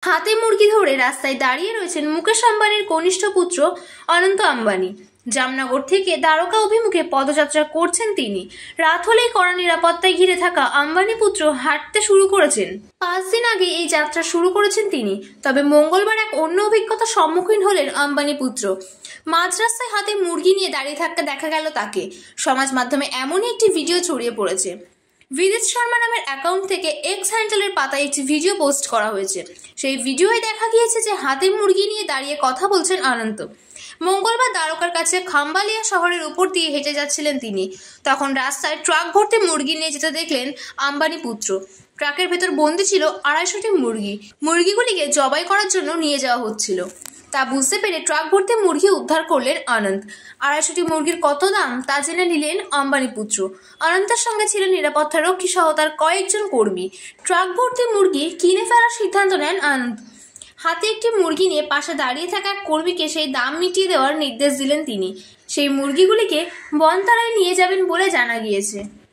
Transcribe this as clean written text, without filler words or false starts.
হাতে মুরগি ধরে রাস্তায় দাঁড়িয়ে রয়েছেন মুকেশ আম্বানির কনিষ্ঠ পুত্র অনন্ত আম্বানি। জামনগর থেকে দ্বারকা অভিমুখে পদযাত্রা করছেন তিনি। রাত হলেই কড়া নিরাপত্তায় ঘিরে থাকা আম্বানি পুত্র হাঁটতে শুরু করেছেন। 5 দিন আগে এই যাত্রা শুরু করেছেন তিনি। তবে মঙ্গলবার এক অন্য অভিজ্ঞতার সম্মুখীন হলেন আম্বানি পুত্র। মাঝ রাস্তায় হাতে মুরগি নিয়ে দাঁড়িয়ে থাকতে দেখা গেল তাকে। সমাজ মাধ্যমে এমনই একটি ভিডিও ছড়িয়ে পড়েছে। বিদিত শর্মা নামের অ্যাকাউন্ট থেকে এক্স হ্যান্ডেলের পাতায় একটি ভিডিও পোস্ট করা হয়েছে। সেই ভিডিওয় দেখা গিয়েছে যে হাতে মুরগি নিয়ে দাঁড়িয়ে কথা বলছেন অনন্ত। মঙ্গলবার দ্বারকার কাছে খাম্বালিয়া শহরের উপর দিয়ে হেঁটে যাচ্ছিলেন তিনি। তখন রাস্তায় ট্রাক ভর্তি মুরগি নিয়ে যেতে দেখলেন আম্বানি পুত্র। ট্রাকের ভেতর বন্দি ছিল 250টি মুরগি। মুরগিগুলিকে জবাই করার জন্য নিয়ে যাওয়া হচ্ছিল। তা বুঝতে পেরে ট্রাক ভর্তি মুরগি উদ্ধার করলেন অনন্ত। 250টি মুরগির কত দাম তা জেনে নিলেন আম্বানি পুত্র। অনন্তের সঙ্গে ছিলেন নিরাপত্তা রক্ষী সহ তার কয়েকজন কর্মী। ট্রাক ভর্তি মুরগি কিনে ফেলার সিদ্ধান্ত নেন অনন্ত। হাতে একটি মুরগি নিয়ে পাশে দাঁড়িয়ে থাকা এক কর্মীকে সেই দাম মিটিয়ে দেওয়ার নির্দেশ দিলেন তিনি। সেই মুরগিগুলিকে বনতারায় নিয়ে যাবেন বলে জানা গিয়েছে।